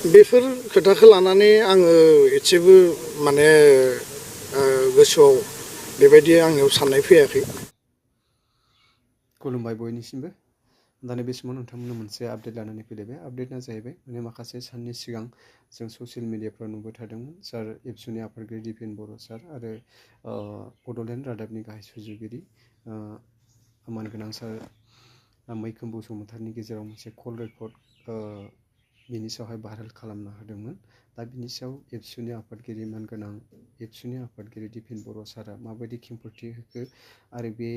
बेफोर खोथाखौ लानानै आङो एसेबो माने गोसोआव बेबायदि आंनियाव साननाय फैयाखै। खुलुमबाय बयनिसिमबो। दानि बे समाव नोंथांमोननो मोनसे आपडेट लानानै फैदो। बे आपडेटआ जाहैबाय माने माखासे साननि सिगां जों ससियेल मिडियाफ्राव नुबाय थादोंमोन सार एबसुनि आफादगिरि दिपेन बर' सार आरो बड'लेण्ड रादाबनि गाहाय सुजुगिरि मानगोनां सार मैखोम बसुमतारिनि गेजेराव मोनसे कल रेकर्ड बिनि सायावहाय भाइरेल खालामना होदोंमोन। दा बिनि सायाव एबसुनि आफादगिरि मानगोनां एबसुनि आफादगिरि दिपेन बर' सारा माबायदि खेंफोरथि होखो आरो बे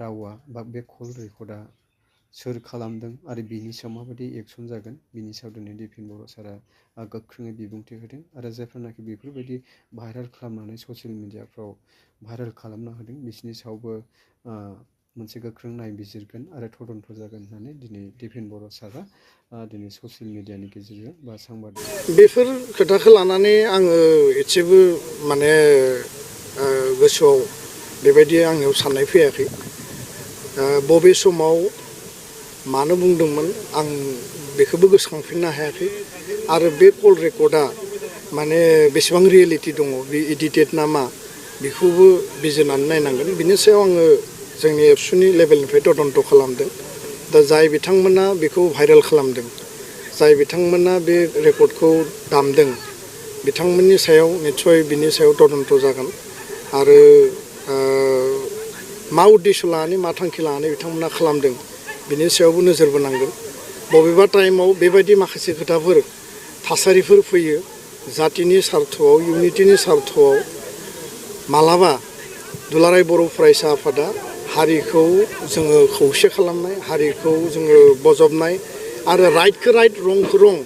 रावा बा बे कल रेकर्डआ सोर खालामदों आरो बिनि सायाव माबायदि एक्सन जागोन बिनि सायाव दिनै दिपेन बर' सारा गोख्रोङै बिबुंथि होदों आरो जायफोरनाखि बेफोरबायदि भाइरेल खालामनानै ससियेल मिडियाफ्राव भाइरेल खालामना होदों बिसोरनि सायावबो मोनसे गोख्रों नायबिजिरगोन आरो तदन्त जागोन होननानै दिनै दिपेन बर' सारा दिनै ससियेल मिडियानि गेजेरजों बा सांबादिक बेफोर खोथाखौ लानानै आङो एसेबो माने गोसोआव बेबायदि आंनियाव साननाय फैयाखै। बबे समाव मानो बुंदोंमोन आं बेखौबो गोसोखांफिननो हायाखै आरो बे कल रेकर्डआ माने बेसेबां रियेलिटि दङ बे एडिटेड ना मा बेखौबो बिजिरनानै नायनांगोन। बिनि सायाव आङो जोंनि एबसुनि लेभेलनिफ्राय तदन्त खालामदों। दा जाय बिथांमोना बेखौ भाइरेल खालामदों, जाय बिथांमोना बे रेकर्डखौ दामदों, बिथांमोननि सायाव निस्सय बिनि सायाव तदन्त जागोन आरो मा उद्देश्य लानानै मा थांखि लानानै बिथांमोना खालामदों बिनि सायावबो नोजोर बोनांगोन। बबेबा टाइमाव बेबायदि माखासे खोथाफोर थासारिफोर फैयो जातिनि सार्थआव इउनिटिनि सार्थआव मालाबा दुलाराय बर' फरायसा आफादा हारिखौ जोङो खौसे खालामनाय, हारिखौ जोङो बजबनाय आरो राइटखौ राइट रंखौ रं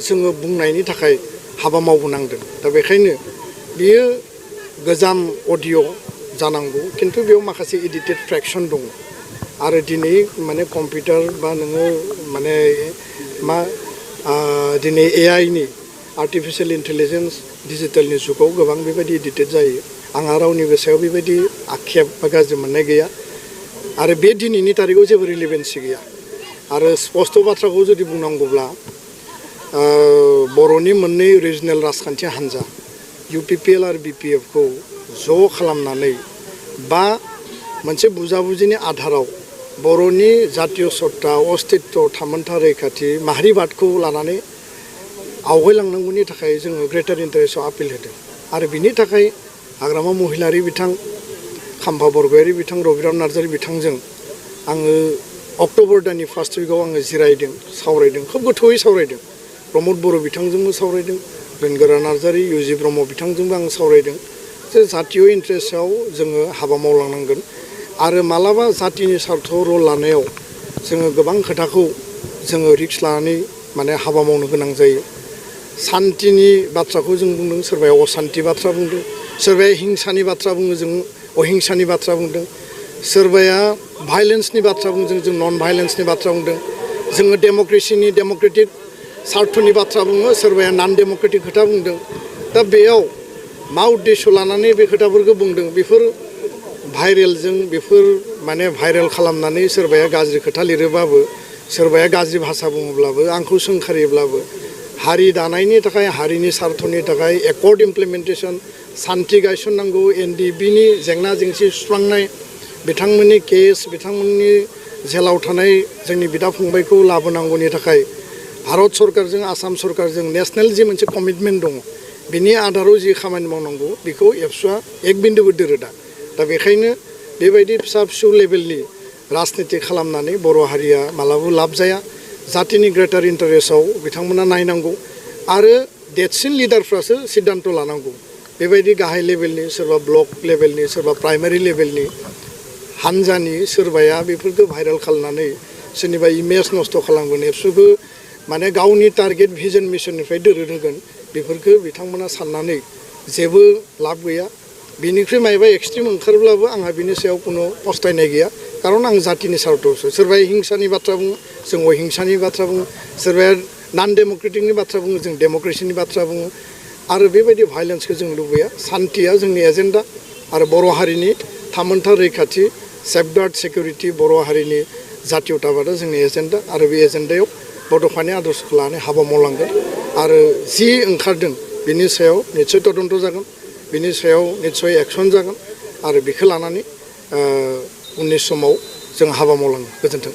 जोङो बुंनायनि थाखाय हाबा मावबोनांदों। दा बेखायनो बियो गोजाम अडिअ' जानांगौ खिन्थु बेयाव माखासे एडिटेड फ्रेक्सन दङ आरो दिनै माने कम्पिउटार बा नोङो माने मा दिनै एआइनि आर्टिफिसियेल इन्टेलिजेन्स डिजिटेलनि जुगाव गोबां बेबायदि एडिटेड जायो। आंहा रावनिबो सायाव बेबायदि आक्षेप बा गाज्रि मोननाय गैया आरो बे दिनैनि तारिखाव जेबो रिलेभेन्सि गैया। आरो स्पस्ट बाथ्राखौ जुदि बुंनांगौब्ला बर'नि मोननै रिजनेल राजखान्थि हान्जा इउपिपिएल आरो बिपिएफखौ ज' खालामनानै बा मोनसे बुजाबुजिनि आधाराव बर'नि जातीय सत्ता अस्तित्व थामोन्था रैखाथि माहारिबादखौ लानानै आवगायलांनांगौनि थाखाय जोङो ग्रेटार इन्टारेस्टआव आपिल होदों आरो बिनि थाखाय हाग्रामा महिलारि बिथां, खाम्फा बरगयारि बिथां, रबिराम नार्जारि बिथांजों आङो अक्ट'बर दाननि फार्स्ट उइकआव आङो जिरायदों, सावरायदों, खोब गोथौयै सावरायदों। प्रमद बर' बिथांजोंबो सावरायदों, बेनगोरा नार्जारि, इउजि ब्रह्म बिथांजोंबो आं सावरायदों जे जातीय इन्टारेस्टआव जोङो हाबा मावलांनांगोन आरो मालाबा जातिनि सार्थआव रल लानायाव जोङो गोबां खोथाखौ जोङो रिक्स लानानै माने हाबा मावनो गोनां जायो। सान्तिनि बाथ्राखौ जों बुंदों, सोरबाया असान्ति बाथ्रा बुंदों, सोरबाया हिंसानि बाथ्रा बुङो, जों अहिंसानि बाथ्रा बुंदों, सोरबाया भाइलेन्सनि बाथ्रा बुंदों, जों नन भाइलेन्सनि बाथ्रा बुंदों, जोङो डेम'क्रेसिनि डेम'क्रेटिक सार्थनि बाथ्रा बुङो, सोरबाया नन डेम'क्रेटिक खोथा बुंदों। दा बेयाव मा उद्देश्य लानानै बे खोथाफोरखौ बुंदों बेफोर भाइरेलजों बेफोर माने भाइरेल खालामनानै सोरबाया गाज्रि खोथा लिरोबाबो, सोरबाया गाज्रि भाषा बुङोब्लाबो, आंखौ सोंखारियोब्लाबो हारि दानायनि थाखाय, हारिनि सार्थनि थाखाय एकर्ड इमप्लिमेन्टेसन, सान्थि गायसननांगौ, एनडिबिनि जेंना जेंसि सुस्रांनाय, बिथांमोननि केस, बिथांमोननि जेलाव थानाय जोंनि बिदा फंबायखौ लाबोनांगौनि थाखाय भारत सरकारजों आसाम सरकारजों नेसनेल जि मोनसे कमिटमेन्ट दङ बिनि आधाराव जि खामानि मावनांगौ बेखौ एबसुआ एक बिन्दुबो दोरोदा। दा बेखायनो बेबायदि फिसा फिसौ लेभेलनि राजनिति खालामनानै बर' हारिया मालाबाबो लाब जाया। जातिनि ग्रेटार इन्टारेस्टआव बिथांमोना नायनांगौ आरो देरसिन लिडारफ्रासो सिद्धान्त लानांगौ। बेबायदि गाहाय लेभेलनि, सोरबा ब्लक लेभेलनि, सोरबा प्राइमारि लेभेलनि हान्जानि सोरबाया बेफोरखौ भाइरेल खालामनानै सोरनिबा इमेज नस्थ' खालामगोन, एबसुखौ माने गावनि टारगेट भिजन मिशननिफ्राय दोरोद होगोन, बेफोरखौ बिथांमोना साननानै जेबो लाब गैया। बिनिख्रुइ मायबा एक्सट्रिम ओंखारब्लाबो आंहा बिनि सायाव कुनु पस्थायनाय गैया, खारन आं जातिनि सार्थआवसो। सोरबाया हिंसानि बाथ्रा बुङो, जों अहिंसानि बाथ्रा बुङो, सोरबाया नन डेम'क्रेटिकनि बाथ्रा बुङो, जों डेम'क्रेसिनि बाथ्रा बुङो आरो बेबायदि भाइलेन्सखौ जों लुबैया। सान्थिया जोंनि एजेन्डा आरो बर' हारिनि थामोन्था रैखाथि, सेफगार्ड सिकिउरिटि, बर' हारिनि जातीयताबादा जोंनि एजेन्डा आरो बे एजेन्डायाव बड'फानि आदर्शखौ लानानै हाबा मावलांगोन आरो जि ओंखारदों बिनि सायाव निस्सय तदन्त जागोन बिनि सायाव निस्सय एक्सन जागोन आरो बेखौ लानानै उननि समाव जों हाबा मावलाङो। गोजोन्थों।